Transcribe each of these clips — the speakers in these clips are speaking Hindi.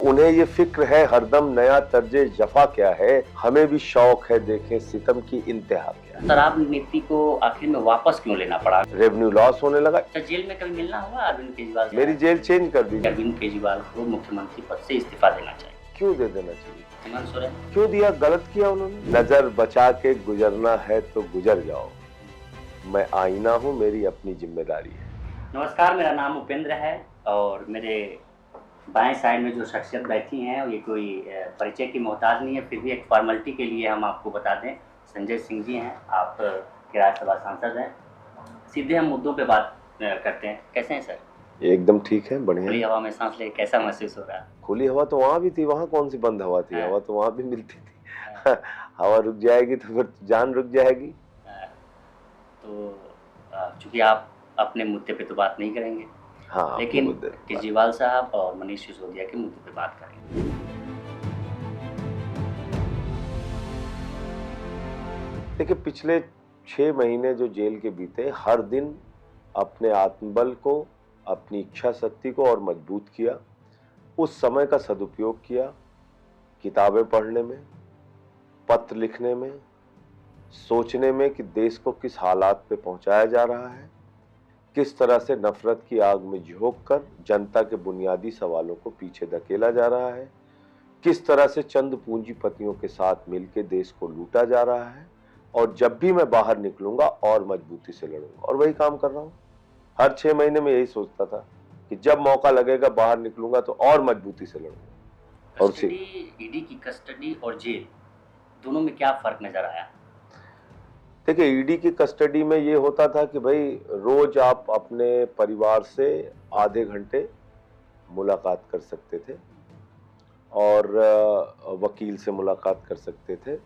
उन्हें ये फिक्र है हरदम नया तर्जे जफा क्या है, हमें भी शौक है देखें सितम की इंतहा क्या है। शराब नीति को आखिर में वापस क्यों लेना पड़ा? रेवेन्यू लॉस होने लगा। अच्छा, जेल में कभी मिलना हुआ अरविंद केजरीवाल से? मेरी जेल चेंज कर दी। अरविंद केजरीवाल को मुख्यमंत्री पद से इस्तीफा देना चाहिए। क्यों दे देना चाहिए? हेमंत सोरेन क्यों दिया? गलत किया उन्होंने। नजर बचा के गुजरना है तो गुजर जाओ, मैं आईना हूँ, मेरी अपनी जिम्मेदारी है। नमस्कार, मेरा नाम उपेंद्र है और मेरे बाएं साइड में जो शख्सियत बैठी हैं ये कोई परिचय की मोहताज नहीं है, फिर भी एक फॉर्मेलिटी के लिए हम आपको बता दें, संजय सिंह जी हैं, आप के राज्यसभा सांसद हैं। सीधे हम मुद्दों पे बात करते हैं। कैसे हैं सर? एकदम ठीक है, बढ़िया। खुली हवा में सांस ले कैसा महसूस हो रहा है? खुली हवा तो वहाँ भी थी, वहाँ कौन सी बंद हवा थी? हवा तो वहाँ भी मिलती थी। हवा रुक जाएगी तो फिर जान रुक जाएगी। तो चूंकि आप अपने मुद्दे पे तो बात नहीं करेंगे, हाँ, लेकिन केजरीवाल साहब और मनीष सिसोदिया के मुद्दे पे बात करेंगे। देखिए, पिछले 6 महीने जो जेल के बीते, हर दिन अपने आत्मबल को, अपनी इच्छा शक्ति को और मजबूत किया। उस समय का सदुपयोग किया किताबें पढ़ने में, पत्र लिखने में, सोचने में कि देश को किस हालात पे पहुंचाया जा रहा है, किस तरह से नफरत की आग में झोंक कर जनता के बुनियादी सवालों को पीछे धकेला जा रहा है, किस तरह से चंद पूंजीपतियों के साथ मिलकर देश को लूटा जा रहा है, और जब भी मैं बाहर निकलूंगा और मजबूती से लड़ूंगा। और वही काम कर रहा हूं। हर 6 महीने में यही सोचता था कि जब मौका लगेगा बाहर निकलूंगा तो और मजबूती से लड़ूंगा। और ईडी की कस्टडी और जेल दोनों में क्या फर्क नजर आया? देखिए, ईडी की कस्टडी में ये होता था कि भाई रोज आप अपने परिवार से आधे घंटे मुलाकात कर सकते थे और वकील से मुलाकात कर सकते थे।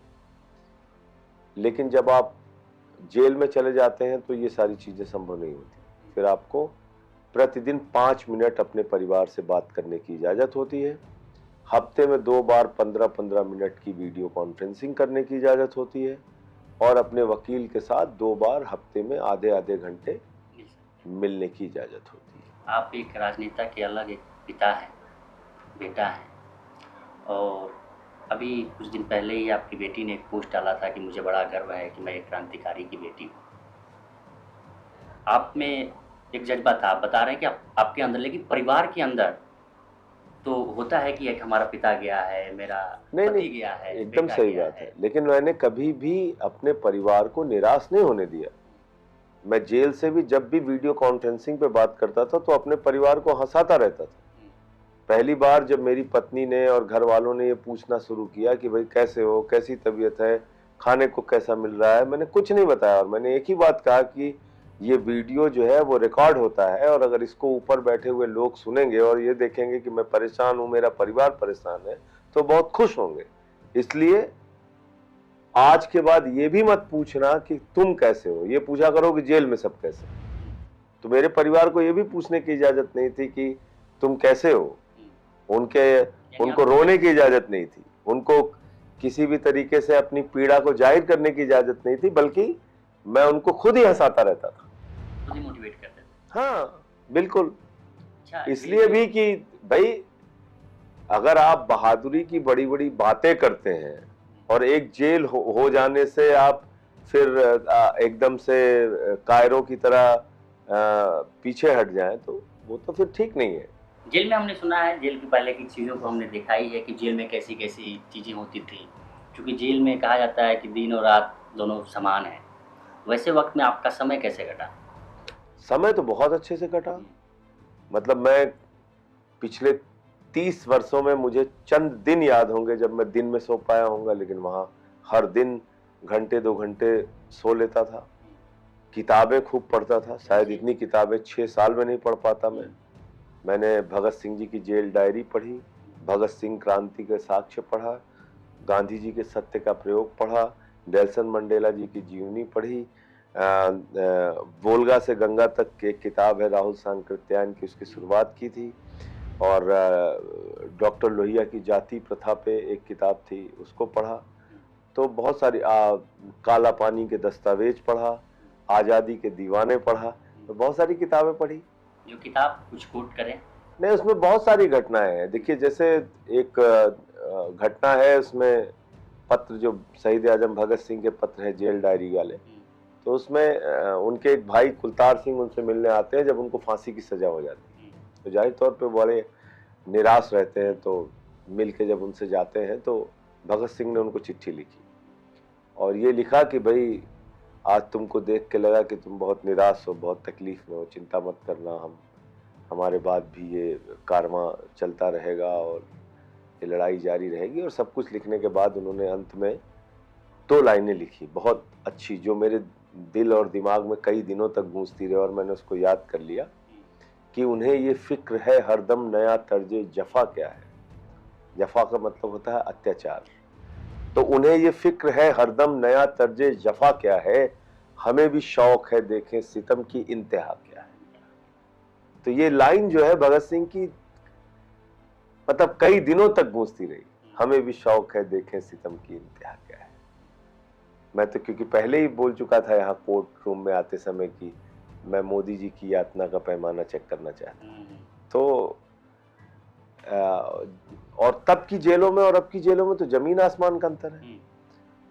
लेकिन जब आप जेल में चले जाते हैं तो ये सारी चीजें संभव नहीं होती। फिर आपको प्रतिदिन 5 मिनट अपने परिवार से बात करने की इजाजत होती है। हफ्ते में 2 बार 15-15 मिनट की वीडियो कॉन्फ्रेंसिंग करने की इजाजत होती है और अपने वकील के साथ 2 बार हफ्ते में आधे घंटे मिलने की इजाजत होती है। आप एक राजनेता के अलग एक पिता है, बेटा है, और अभी कुछ दिन पहले ही आपकी बेटी ने एक पोस्ट डाला था कि मुझे बड़ा गर्व है कि मैं एक क्रांतिकारी की बेटी हूँ। आप में एक जज्बा था, आप बता रहे हैं कि आपके अंदर, लेकिन परिवार के अंदर तो होता है कि एक हमारा पिता गया है, मेरा पति गया है, एकदम सही बात है। लेकिन मैंने कभी भी अपने परिवार को निराश नहीं होने दिया। मैं जेल से भी जब भी वीडियो कॉन्फ्रेंसिंग पे बात करता था तो अपने परिवार को हंसाता रहता था। पहली बार जब मेरी पत्नी ने और घर वालों ने ये पूछना शुरू किया कि भाई कैसे हो, कैसी तबीयत है, खाने को कैसा मिल रहा है, मैंने कुछ नहीं बताया और मैंने एक ही बात कहा कि ये वीडियो जो है वो रिकॉर्ड होता है और अगर इसको ऊपर बैठे हुए लोग सुनेंगे और ये देखेंगे कि मैं परेशान हूं, मेरा परिवार परेशान है, तो बहुत खुश होंगे। इसलिए आज के बाद ये भी मत पूछना कि तुम कैसे हो, ये पूछा करो कि जेल में सब कैसे। तो मेरे परिवार को ये भी पूछने की इजाजत नहीं थी कि तुम कैसे हो। उनको रोने की इजाजत नहीं थी, उनको किसी भी तरीके से अपनी पीड़ा को जाहिर करने की इजाजत नहीं थी, बल्कि मैं उनको खुद ही हंसाता रहता था, खुद ही मोटिवेट करते थे। हाँ बिल्कुल। इसलिए भी कि भाई अगर आप बहादुरी की बड़ी बड़ी बातें करते हैं और एक जेल हो जाने से आप फिर एकदम से कायरों की तरह पीछे हट जाएं तो वो तो फिर ठीक नहीं है। जेल में हमने सुना है, जेल की पहले की चीज़ों को हमने देखा ही है कि जेल में कैसी कैसी चीज़ें होती थी, क्योंकि जेल में कहा जाता है कि दिन और रात दोनों समान है। वैसे वक्त में आपका समय कैसे कटा? समय तो बहुत अच्छे से कटा। मतलब मैं पिछले 30 वर्षों में मुझे चंद दिन याद होंगे जब मैं दिन में सो पाया होऊंगा, लेकिन वहाँ हर दिन घंटे 2 घंटे सो लेता था। किताबें खूब पढ़ता था, शायद इतनी किताबें 6 साल में नहीं पढ़ पाता मैंने भगत सिंह जी की जेल डायरी पढ़ी, भगत सिंह क्रांति के साक्ष्य पढ़ा, गांधी जी के सत्य का प्रयोग पढ़ा, नेल्सन मंडेला जी की जीवनी पढ़ी, वोल्गा से गंगा तक एक किताब है राहुल सांकृत्यायन की, उसकी शुरुआत की थी, और डॉक्टर लोहिया की जाति प्रथा पे एक किताब थी, उसको पढ़ा। तो बहुत सारी काला पानी के दस्तावेज पढ़ा, आज़ादी के दीवाने पढ़ा, तो बहुत सारी किताबें पढ़ी। जो किताब कुछ कोट करें? नहीं, उसमें बहुत सारी घटनाएं हैं। देखिए, जैसे एक घटना है उसमें, पत्र जो शहीद आजम भगत सिंह के पत्र है जेल डायरी वाले, तो उसमें उनके एक भाई कुलतार सिंह उनसे मिलने आते हैं जब उनको फांसी की सजा हो जाती है। तो जाहिर तौर पे बड़े निराश रहते हैं, तो मिल के जब उनसे जाते हैं तो भगत सिंह ने उनको चिट्ठी लिखी और ये लिखा कि भाई आज तुमको देख के लगा कि तुम बहुत निराश हो, बहुत तकलीफ में हो, चिंता मत करना, हमारे बाद भी ये कारवां चलता रहेगा और ये लड़ाई जारी रहेगी। और सब कुछ लिखने के बाद उन्होंने अंत में 2 लाइनें लिखी बहुत अच्छी, जो मेरे दिल और दिमाग में कई दिनों तक गूंजती रही और मैंने उसको याद कर लिया कि उन्हें ये फिक्र है हरदम नया तर्जे जफा क्या है। जफा का मतलब होता है अत्याचार। तो उन्हें ये फिक्र है हरदम नया तर्जे जफा क्या है, हमें भी शौक है देखें सितम की इंतहा क्या है। तो ये लाइन जो है भगत सिंह की, मतलब कई दिनों तक गूंजती रही, हमें भी शौक है देखें सितम की इंतहा क्या है। मैं तो क्योंकि पहले ही बोल चुका था यहाँ कोर्ट रूम में आते समय कि मैं मोदी जी की यातना का पैमाना चेक करना चाहता हूँ। तो और तब की जेलों में और अब की जेलों में तो जमीन आसमान का अंतर है।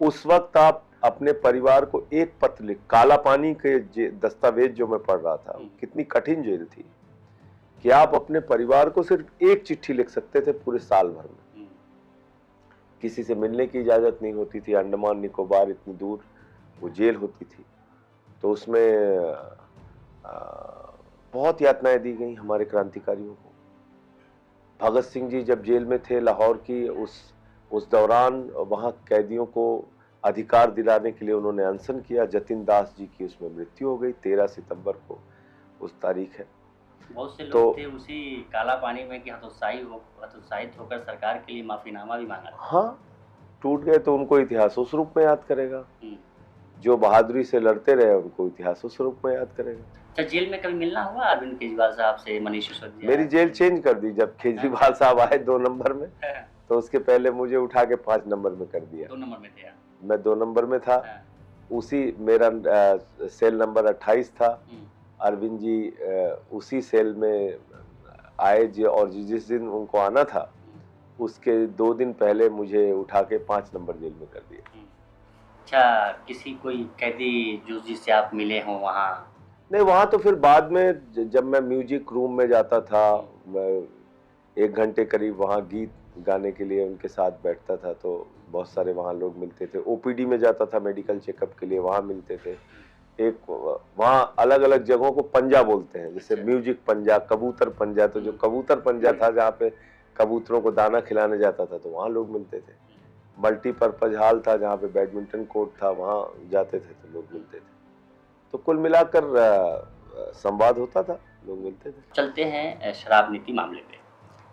उस वक्त आप अपने परिवार को एक पत्र लिख, काला पानी के दस्तावेज जो मैं पढ़ रहा था, कितनी कठिन जेल थी कि आप अपने परिवार को सिर्फ एक चिट्ठी लिख सकते थे पूरे साल भर में। किसी से मिलने की इजाजत नहीं होती थी। अंडमान निकोबार इतनी दूर वो जेल होती थी, तो उसमें बहुत यातनाएं दी गई हमारे क्रांतिकारियों को। भगत सिंह जी जब जेल में थे लाहौर की, उस दौरान वहाँ कैदियों को अधिकार दिलाने के लिए उन्होंने अनशन किया। जतिन दास जी की उसमें मृत्यु हो गई 13 सितंबर को, उस तारीख है। बहुत से लोग थे उसी काला पानी में कि हतोत्साहित होकर सरकार के लिए माफीनामा भी मांगा। हाँ, टूट गए तो उनको इतिहास उस रूप में याद करेगा। जो बहादुरी से लड़ते रहे उनको इतिहास उस रूप में याद करेगा। अच्छा, जेल में कभी मिलना हुआ अरविंद केजरीवाल साहब से, मनीष सिसोदिया? मेरी जेल चेंज कर दी जब केजरीवाल साहब आए 2 नंबर में, तो उसके पहले मुझे उठा के 5 नंबर में कर दिया। 2 नंबर में थे? मैं 2 नंबर में था। उसी मेरा सेल नंबर 28 था। अरविंद जी उसी सेल में आए और जिस दिन उनको आना था उसके 2 दिन पहले मुझे उठा के 5 नंबर जेल में कर दिया। अच्छा, किसी कोई कैदी जो जिससे आप मिले हों वहाँ? नहीं, वहाँ तो फिर बाद में जब मैं म्यूजिक रूम में जाता था, मैं 1 घंटे करीब वहाँ गीत गाने के लिए उनके साथ बैठता था, तो बहुत सारे वहाँ लोग मिलते थे। ओपीडी में जाता था मेडिकल चेकअप के लिए, वहाँ मिलते थे। एक वहाँ अलग अलग जगहों को पंजा बोलते हैं, जैसे म्यूजिक पंजा, कबूतर पंजा। तो जो कबूतर पंजा था जहाँ पे कबूतरों को दाना खिलाने जाता था, तो वहाँ लोग मिलते थे। मल्टीपर्पज हॉल था जहाँ पे बैडमिंटन कोर्ट था, वहाँ जाते थे तो लोग मिलते थे। तो कुल मिलाकर संवाद होता था, लोग मिलते थे। चलते हैं शराब नीति मामले पे।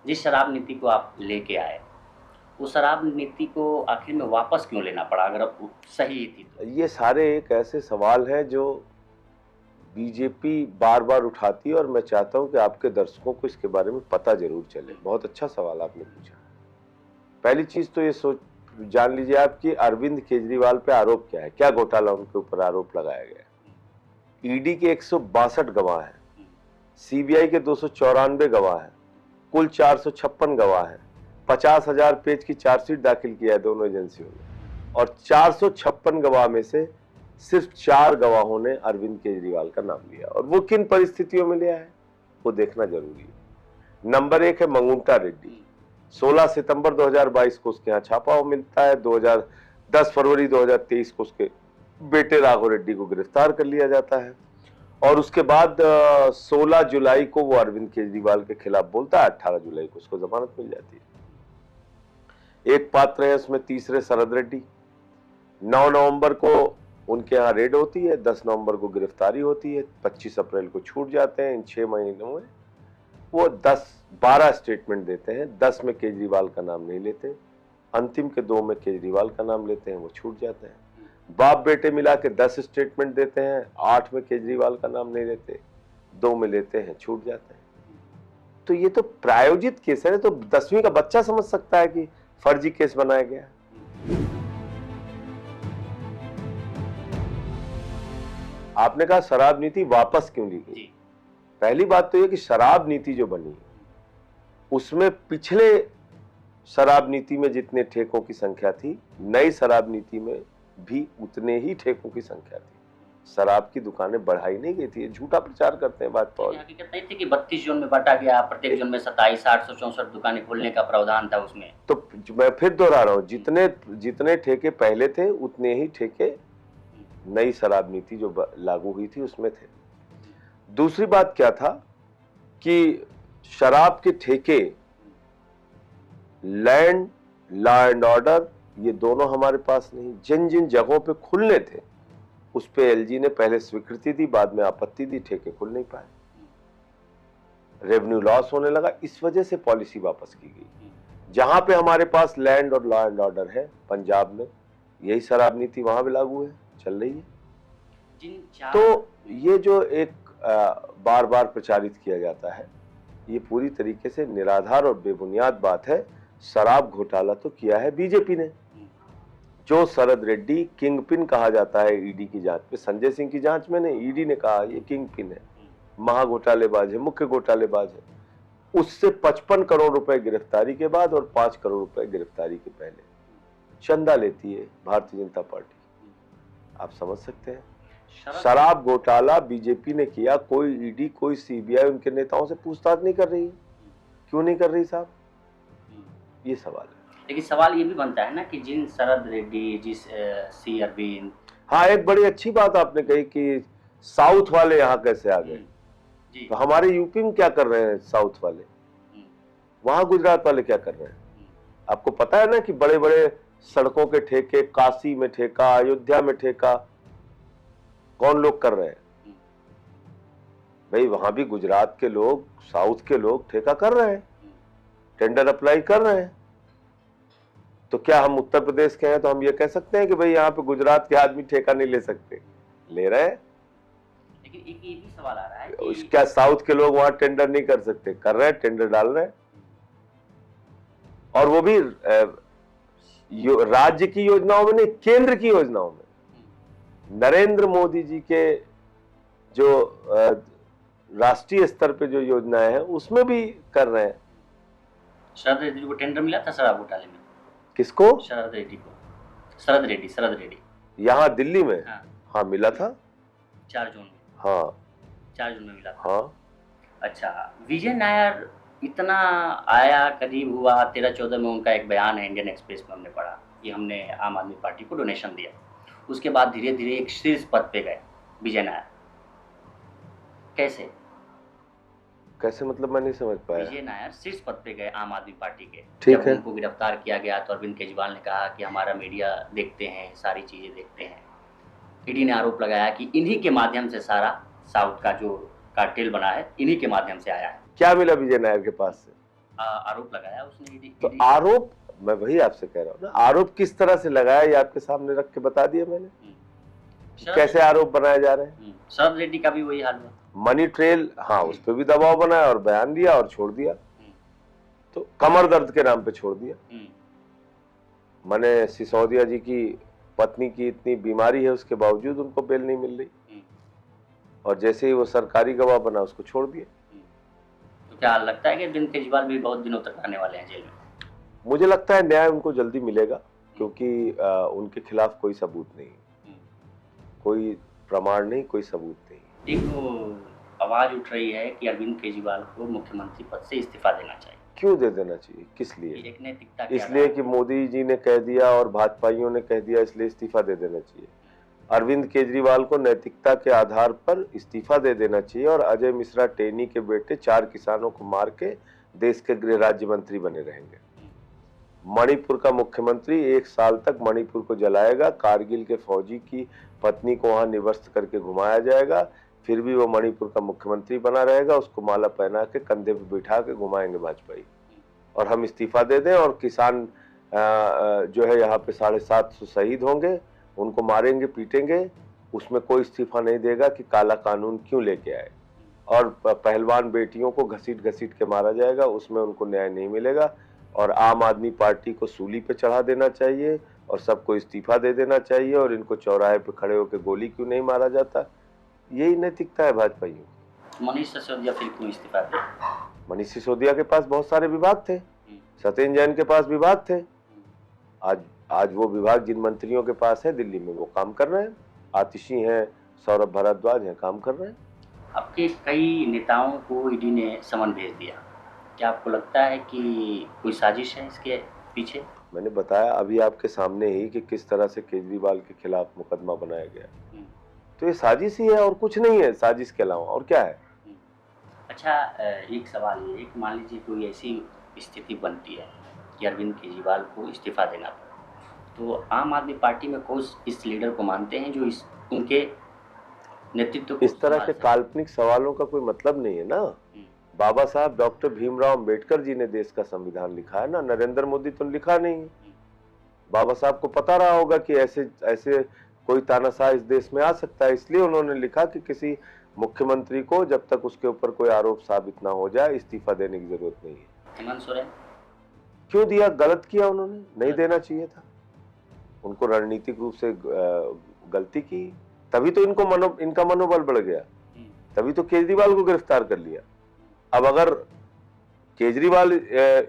जिस शराब नीति को आप लेके आए, उस शराब नीति को आखिर में वापस क्यों लेना पड़ा, अगर अब सही थी तो? ये सारे एक ऐसे सवाल हैं जो बीजेपी बार बार उठाती है और मैं चाहता हूं कि आपके दर्शकों को इसके बारे में पता जरूर चले। बहुत अच्छा सवाल आपने पूछा। पहली चीज तो ये जान लीजिए आप कि अरविंद केजरीवाल पे आरोप क्या है, क्या घोटाला उनके ऊपर आरोप लगाया गया है। ईडी के 162 गवाह हैं, सीबीआई के 294 गवाह हैं, कुल 456 गवाह हैं। 50,000 पेज की चार्जशीट दाखिल किया है दोनों एजेंसियों ने, और 456 गवाह में से सिर्फ 4 गवाहों ने अरविंद केजरीवाल का नाम लिया, और वो किन परिस्थितियों में लिया है वो देखना जरूरी है। नंबर 1 है मंगुंटा रेड्डी। 16 सितंबर 2022 को उसके यहाँ छापा मिलता है। 10 फरवरी 2023 को उसके बेटे राघव रेड्डी को गिरफ्तार कर लिया जाता है, और उसके बाद 16 जुलाई को वो अरविंद केजरीवाल के खिलाफ बोलता है। 18 जुलाई को उसको जमानत मिल जाती है। एक पात्र है उसमें तीसरे शरद रेड्डी। 9 नवंबर को उनके यहाँ रेड होती है, 10 नवंबर को गिरफ्तारी होती है, 25 अप्रैल को छूट जाते हैं। इन 6 महीनों में वो 12 स्टेटमेंट देते हैं। 10 में केजरीवाल का नाम नहीं लेते, अंतिम के 2 में केजरीवाल का नाम लेते हैं, वो छूट जाते हैं। बाप बेटे मिला के 10 स्टेटमेंट देते हैं, 8 में केजरीवाल का नाम नहीं लेते, 2 में लेते हैं, छूट जाते हैं। तो ये तो प्रायोजित केस है, तो 10वीं का बच्चा समझ सकता है कि फर्जी केस बनाया गया। आपने कहा शराब नीति वापस क्यों ली गई। पहली बात तो ये कि शराब नीति जो बनी उसमें पिछले शराब नीति में जितने ठेकों की संख्या थी, नई शराब नीति में भी उतने ही ठेकों की संख्या थी। शराब की दुकानें बढ़ाई नहीं गई थी। ये झूठा प्रचार करते हैं भाजपा वाले। हकीकत नहीं थी कि 32 जोन में बांटा गया, प्रत्येक जोन में 27 864 दुकानें खोलने का प्रावधान था उसमें। तो मैं फिर दोहरा रहा हूँ, जितने ठेके पहले थे उतने ही ठेके नई शराब नीति जो लागू हुई थी उसमें थे। दूसरी बात क्या था कि शराब के ठेके, लैंड, लॉ एंड ऑर्डर, ये दोनों हमारे पास नहीं। जिन जिन जगहों पे खुलने थे उस पे एलजी ने पहले स्वीकृति दी, बाद में आपत्ति दी, ठेके खुल नहीं पाए, रेवेन्यू लॉस होने लगा। इस वजह से पॉलिसी वापस की गई। जहां पे हमारे पास लैंड और लॉ एंड ऑर्डर है, पंजाब में यही शराब नीति वहां भी लागू है, चल रही है। तो ये जो एक बार बार प्रचारित किया जाता है, ये पूरी तरीके से निराधार और बेबुनियाद बात है। शराब घोटाला तो किया है बीजेपी ने। जो शरद रेड्डी किंग पिन कहा जाता है ईडी की जांच में, संजय सिंह की जांच में नहीं, ईडी ने कहा ये किंग पिन है, महा घोटालेबाज है, मुख्य घोटालेबाज है। उससे 55 करोड़ रुपए गिरफ्तारी के बाद और 5 करोड़ रुपए गिरफ्तारी के पहले चंदा लेती है भारतीय जनता पार्टी। आप समझ सकते हैं, शराब घोटाला बीजेपी ने किया। कोई ईडी, कोई सीबीआई उनके नेताओं से पूछताछ नहीं कर रही। क्यों नहीं कर रही साहब? ये सवाल है। लेकिन सवाल ये भी बनता है ना कि जिन शरद रेड्डी, जिस सी अरविंद। हाँ, एक बड़ी अच्छी बात आपने कही कि साउथ वाले यहाँ कैसे आ गए। तो हमारे यूपी में क्या कर रहे हैं साउथ वाले, वहां गुजरात वाले क्या कर रहे हैं? आपको पता है ना कि बड़े बड़े सड़कों के ठेके, काशी में ठेका, अयोध्या में ठेका, कौन लोग कर रहे हैं भाई? वहां भी गुजरात के लोग, साउथ के लोग ठेका कर रहे हैं, टेंडर अप्लाई कर रहे हैं। तो क्या हम उत्तर प्रदेश के हैं तो हम ये कह सकते हैं कि भाई यहाँ पे गुजरात के आदमी ठेका नहीं ले सकते? ले रहे हैं। लेकिन एक ये भी सवाल आ रहा है कि क्या साउथ के लोग वहां टेंडर नहीं कर सकते? कर रहे हैं, टेंडर डाल रहे हैं। और वो भी राज्य की योजनाओं में नहीं, केंद्र की योजनाओं में। नरेंद्र मोदी जी के जो राष्ट्रीय स्तर पे जो योजनाएं हैं उसमें भी कर रहे हैं। शरद रेड्डी को टेंडर मिला था शराब घोटाले में। किसको? शरद रेड्डी को। शरद रेड्डी यहाँ दिल्ली में? हाँ मिला था 4 जून में। हाँ 4 जून में मिला था। हाँ। अच्छा, विजय नायर इतना आया, करीब हुआ 13-14 में उनका एक बयान है, इंडियन एक्सप्रेस में हमने पढ़ा कि हमने आम आदमी पार्टी को डोनेशन दिया। उसके बाद धीरे धीरे एक शीर्ष पद पे गए विजय नायर। कैसे मतलब मैं नहीं समझ पाया। विजय नायर शीर्ष पद पे गए आम आदमी पार्टी के। ठीक जब है। उनको गिरफ्तार किया गया तो अरविंद केजरीवाल ने कहा कि हमारा मीडिया देखते हैं, सारी चीज़ें देखते हैं। ईडी ने आरोप लगाया कि इन्हीं के माध्यम से सारा साउथ का जो कार्टेल बना है, इन्हीं के माध्यम से आया है। क्या मिला विजय नायर के पास से? आरोप लगाया उसने ईडी। तो आरोप, मैं वही आपसे कह रहा हूँ ना, आरोप किस तरह से लगाया ये आपके सामने रख के बता दिया मैंने। कैसे आरोप बनाए जा रहे हैं? शरद रेड्डी का भी वही हाल हुआ। मनी ट्रेल, हाँ, उस पर भी दबाव बनाया और बयान दिया और छोड़ दिया। तो कमर दर्द के नाम पे छोड़ दिया। मैंने सिसोदिया जी की पत्नी की इतनी बीमारी है, उसके बावजूद उनको बेल नहीं मिल रही, और जैसे ही वो सरकारी गवाह बना उसको छोड़ दिया। तो क्या लगता है कि अरविंद केजरीवाल भी बहुत दिनों तक रहने वाले हैं जेल में? मुझे लगता है न्याय उनको जल्दी मिलेगा, क्योंकि उनके खिलाफ कोई सबूत नहीं, कोई प्रमाण नहीं, कोई सबूत नहीं। एक आवाज उठ रही है कि अरविंद केजरीवाल को मुख्यमंत्री पद से इस्तीफा देना चाहिए। क्यों दे देना चाहिए? किस लिए? एक नैतिकता। इसलिए कि मोदी जी ने कह दिया और भाजपाइयों ने कह दिया, इसलिए इस्तीफा दे देना चाहिए। अरविंद केजरीवाल को नैतिकता के आधार पर इस्तीफा दे देना चाहिए और अजय मिश्रा टेनी के बेटे 4 किसानों को मार के देश के गृह राज्य मंत्री बने रहेंगे। मणिपुर का मुख्यमंत्री 1 साल तक मणिपुर को जलाएगा, कारगिल के फौजी की पत्नी को वहां निवस्त करके घुमाया जाएगा, फिर भी वो मणिपुर का मुख्यमंत्री बना रहेगा। उसको माला पहना के कंधे पे बिठा के घुमाएंगे भाजपाई, और हम इस्तीफा दे दें और किसान जो है यहाँ पे 750 शहीद होंगे, उनको मारेंगे, पीटेंगे, उसमें कोई इस्तीफा नहीं देगा कि काला कानून क्यों लेके आए। और पहलवान बेटियों को घसीट घसीट के मारा जाएगा, उसमें उनको न्याय नहीं मिलेगा। और आम आदमी पार्टी को सूली पे चढ़ा देना चाहिए और सबको इस्तीफा दे देना चाहिए, और इनको चौराहे पे खड़े होकर गोली क्यों नहीं मारा जाता। यही नैतिकता है भाजपाइयों। मनीष सिसोदिया फिर क्यों इस्तीफा दिया? मनीष सिसोदिया के पास बहुत सारे विभाग थे, सत्येंद्र जैन के पास विभाग थे। आज वो विभाग जिन मंत्रियों के पास है दिल्ली में, वो काम कर रहे हैं। आतिशी हैं, सौरभ भारद्वाज हैं, काम कर रहे हैं। आपके कई नेताओं को ईडी ने समन भेज दिया, क्या आपको लगता है कि कोई साजिश है इसके पीछे? मैंने बताया अभी आपके सामने ही कि किस तरह से केजरीवाल के खिलाफ मुकदमा बनाया गया। तो ये साजिश ही है और कुछ नहीं है साजिश के अलावा, और क्या है। अच्छा, एक सवाल ये, एक मान लीजिए कोई ऐसी स्थिति बनती है कि अरविंद केजरीवाल को इस्तीफा देना पड़ा, तो आम आदमी पार्टी में कौन इस लीडर को मानते हैं जो उनके नेतृत्व को इस तरह के काल्पनिक सवालों का कोई मतलब नहीं है ना। बाबा साहब डॉक्टर भीमराव अंबेडकर जी ने देश का संविधान लिखा है ना, नरेंद्र मोदी तो लिखा नहीं है। बाबा साहब को पता रहा होगा कि ऐसे ऐसे कोई तानाशाह इस देश में आ सकता है, इसलिए उन्होंने लिखा कि किसी मुख्यमंत्री को जब तक उसके ऊपर कोई आरोप साबित ना हो जाए इस्तीफा देने की जरूरत नहीं है। हेमंत सोरेन क्यों दिया? गलत किया उन्होंने, नहीं देना चाहिए था उनको, रणनीतिक रूप से गलती की, तभी तो इनका मनोबल बढ़ गया, तभी तो केजरीवाल को गिरफ्तार कर लिया। अब अगर केजरीवाल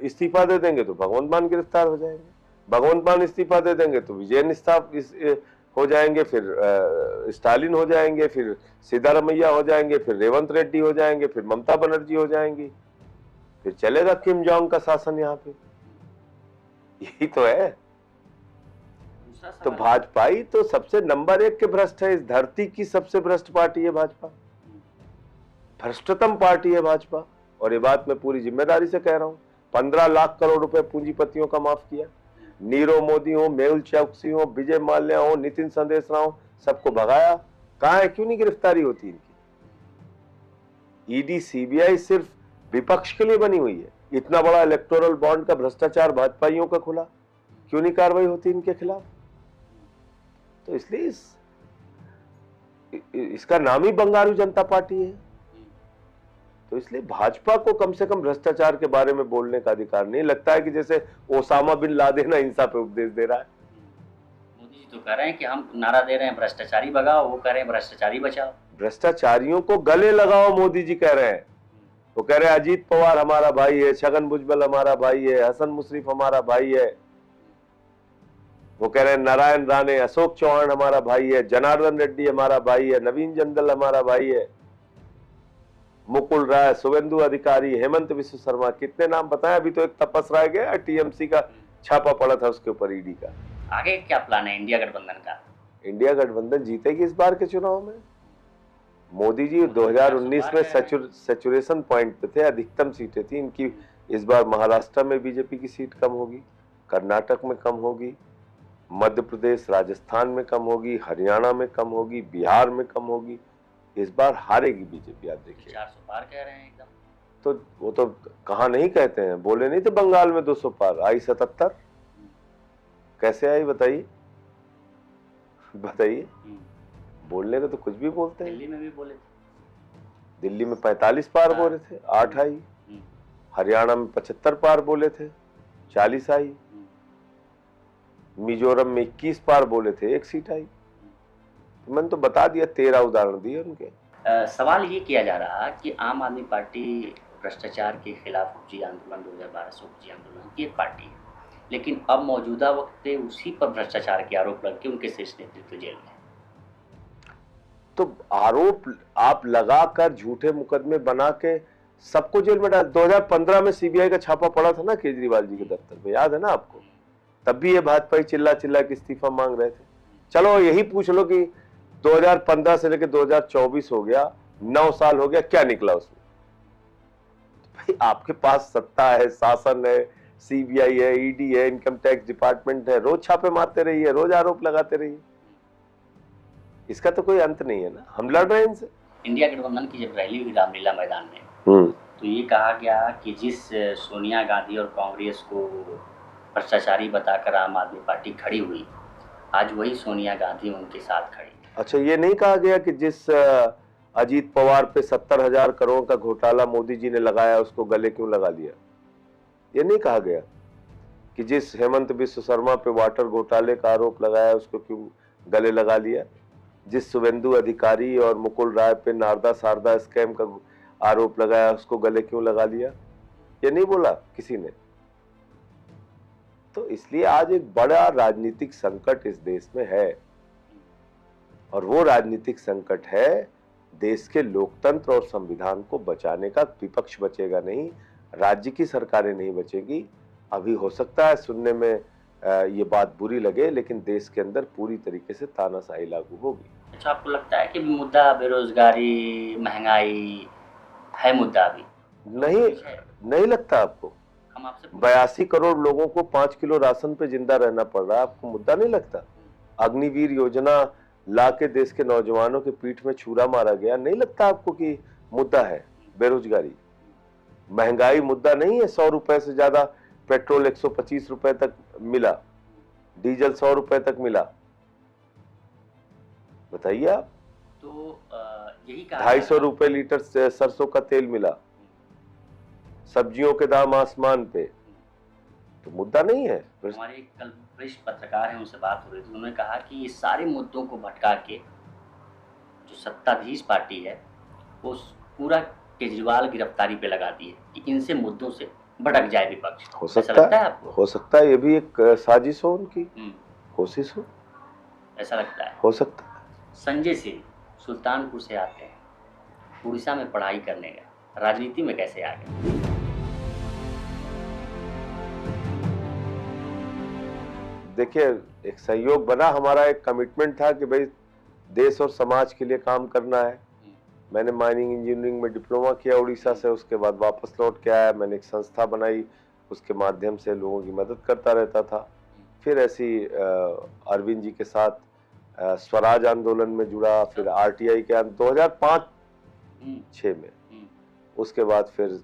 इस्तीफा दे देंगे तो भगवंत मान गिरफ्तार हो जाएंगे, भगवंत मान इस्तीफा दे देंगे तो विजय हो जाएंगे, फिर स्टालिन हो जाएंगे, फिर सिद्धारमैया हो जाएंगे, फिर रेवंत रेड्डी हो जाएंगे, फिर ममता बनर्जी हो जाएंगी, फिर चलेगा किम जोंग का शासन यहाँ पे। यही तो है। तो भाजपाई तो सबसे नंबर 1 के भ्रष्ट है, इस धरती की सबसे भ्रष्ट पार्टी है भाजपा, भ्रष्टतम पार्टी है भाजपा। और ये बात मैं पूरी जिम्मेदारी से कह रहा हूं। 15 लाख करोड़ रुपए पूंजीपतियों का माफ किया। नीरव मोदी हो, मेहुल चौकसी हो, विजय माल्या हो, नितिन संदेशरा हो, सबको भगाया। कहां है, क्यों नहीं गिरफ्तारी होती इनकी? ईडी सीबीआई सिर्फ विपक्ष के लिए बनी हुई है। इतना बड़ा इलेक्टोरल बॉन्ड का भ्रष्टाचार भाजपाइयों का खुला, क्यों नहीं कार्रवाई होती इनके खिलाफ? तो इसलिए इसका नाम ही बंगारू जनता पार्टी है। तो इसलिए भाजपा को कम से कम भ्रष्टाचार के बारे में बोलने का अधिकार नहीं। लगता है कि जैसे ओसामा बिन लादेन हिंसा पे उपदेश दे रहा है। मोदी जी तो कह रहे हैं कि हम नारा दे रहे हैं भ्रष्टाचारी भगाओ, वो कह रहे हैं भ्रष्टाचारी बचाओ। भ्रष्टाचारियों को गले लगाओ, मोदी जी कह रहे हैं। वो कह रहे हैं अजीत पवार हमारा भाई है, छगन भुजबल हमारा भाई है, हसन मुशर्रफ हमारा भाई है। वो कह रहे हैं नारायण राणे, अशोक चौहान हमारा भाई है, जनार्दन रेड्डी हमारा भाई है, नवीन जंदल हमारा भाई है, मुकुल राय, शुभेंदु अधिकारी, हेमंत विश्व शर्मा, कितने नाम बताएं। अभी तो एक तपस राय गया, टीएमसी का छापा पड़ा था उसके ऊपर ईडी का। आगे क्या प्लान है इंडिया गठबंधन का? इंडिया गठबंधन जीतेगी इस बार के चुनाव में। मोदी जी 2019 में सैचुरेशन पॉइंट पे थे, अधिकतम सीटें थी इनकी। इस बार महाराष्ट्र में बीजेपी की सीट कम होगी, कर्नाटक में कम होगी, मध्य प्रदेश राजस्थान में कम होगी, हरियाणा में कम होगी, बिहार में कम होगी। इस बार हारेगी बीजेपी, आप देखिए। 400 पार कह रहे हैं एकदम। तो वो तो कहाँ नहीं कहते हैं, बोले नहीं थे बंगाल में 200 पार, आई 77। कैसे आई बताइए, बताइए। बोलने का तो कुछ भी बोलते हैं। दिल्ली में भी बोले थे, दिल्ली में 45 पार बोले थे, 8 आई। हरियाणा में 75 पार बोले थे, 40 आई। मिजोरम में 21 पार बोले थे, 1 सीट आई। तो मैंने तो बता दिया, 13 उदाहरण दिए उनके। सवाल ये किया जा रहा कि आम आदमी पार्टी भ्रष्टाचार के खिलाफ उपजी आंदोलन 2012 से उपजी आंदोलन की एक पार्टी है, लेकिन अब मौजूदा वक्त पे उसी पर भ्रष्टाचार के आरोप लग के उनके शीर्ष नेतृत्व जेल में। तो आरोप आप लगाकर झूठे मुकदमे बना के सबको जेल में डाल। 2015 में सीबीआई का छापा पड़ा था ना केजरीवाल जी के दफ्तर में, याद है ना आपको? तब भी ये भाजपा चिल्ला चिल्ला के इस्तीफा मांग रहे थे। चलो यही पूछ लो कि 2015 से लेकर 2024 हो गया, 9 साल हो गया, क्या निकला उसमें? भाई आपके पास सत्ता है, शासन है, सीबीआई है, ईडी है, इनकम टैक्स डिपार्टमेंट है, रोज छापे मारते रहिए, रोज आरोप लगाते रहिए, इसका तो कोई अंत नहीं है ना। हम लड़ रहे हैं इनसे। इंडिया गठबंधन की जब रैली हुई रामलीला मैदान में, तो ये कहा गया कि जिस सोनिया गांधी और कांग्रेस को भ्रष्टाचारी बताकर आम आदमी पार्टी खड़ी हुई, आज वही सोनिया गांधी उनके साथ खड़ी। अच्छा, ये नहीं कहा गया कि जिस अजीत पवार पे 70,000 करोड़ का घोटाला मोदी जी ने लगाया उसको गले क्यों लगा लिया? ये नहीं कहा गया कि जिस हेमंत बिस्व शर्मा पे वाटर घोटाले का आरोप लगाया उसको क्यों गले लगा लिया? जिस शुभेंदु अधिकारी और मुकुल राय पे नारदा शारदा स्कैम का आरोप लगाया उसको गले क्यों लगा लिया? ये नहीं बोला किसी ने। तो इसलिए आज एक बड़ा राजनीतिक संकट इस देश में है, और वो राजनीतिक संकट है देश के लोकतंत्र और संविधान को बचाने का। विपक्ष बचेगा नहीं, राज्य की सरकारें नहीं बचेगी। अभी हो सकता है सुनने में ये बात बुरी लगे, लेकिन देश के अंदर पूरी तरीके से तानाशाही लागू होगी। अच्छा, आपको लगता है कि मुद्दा बेरोजगारी, महंगाई है मुद्दा अभी? नहीं लगता आपको? हम आपसे 82 करोड़ लोगों को 5 किलो राशन पे जिंदा रहना पड़ रहा है, आपको मुद्दा नहीं लगता? अग्निवीर योजना ला के देश के नौजवानों के पीठ में छुरा मारा गया, नहीं लगता आपको कि मुद्दा है? बेरोजगारी, महंगाई मुद्दा नहीं है? 100 रुपए से ज्यादा पेट्रोल 125 रुपए तक मिला, डीजल 100 रुपए तक मिला, बताइए आप। तो यही कहा 250 रुपए लीटर सरसों का तेल मिला, सब्जियों के दाम आसमान पे, तो मुद्दा नहीं है? हमारे कल वरिष्ठ पत्रकार हैं, उनसे बात हो रही थी, उन्होंने कहा कि ये सारे मुद्दों को भटका के जो सत्ताधीश पार्टी है वो पूरा केजरीवाल गिरफ्तारी पे लगा दी है कि इनसे मुद्दों से भटक जाए विपक्ष। हो सकता है आपको? हो सकता है ये भी एक साजिश हो, उनकी कोशिश हो, ऐसा लगता है। हो सकता है। संजय सिंह सुल्तानपुर से आते हैं, उड़ीसा में पढ़ाई करने गए, राजनीति में कैसे आ गए? देखिए, एक सहयोग बना, हमारा एक कमिटमेंट था कि भाई देश और समाज के लिए काम करना है। मैंने माइनिंग इंजीनियरिंग में डिप्लोमा किया उड़ीसा से, उसके बाद वापस लौट के आया। मैंने एक संस्था बनाई, उसके माध्यम से लोगों की मदद करता रहता था। फिर ऐसी अरविंद जी के साथ स्वराज आंदोलन में जुड़ा, फिर आरटीआई के 2005-6 में, उसके बाद फिर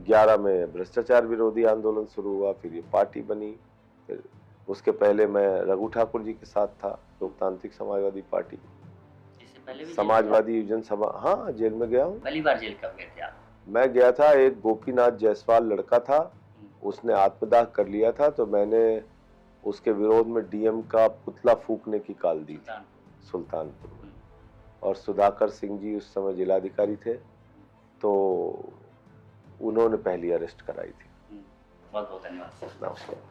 11 में भ्रष्टाचार विरोधी आंदोलन शुरू हुआ, फिर ये पार्टी बनी। फिर उसके पहले मैं रघु ठाकुर जी के साथ था, लोकतांत्रिक समाजवादी पार्टी, समाजवादी युजन सभा। हाँ, जेल में गया हूँ। पहली बार जेल कब गए थे आप? मैं गया था, एक गोपीनाथ जायसवाल लड़का था, उसने आत्मदाह कर लिया था, तो मैंने उसके विरोध में डीएम का पुतला फूकने की कॉल दी थी सुल्तानपुर में। और सुधाकर सिंह जी उस समय जिलाधिकारी थे, तो उन्होंने पहली अरेस्ट कराई थी। बहुत बहुत धन्यवाद। नमस्कार।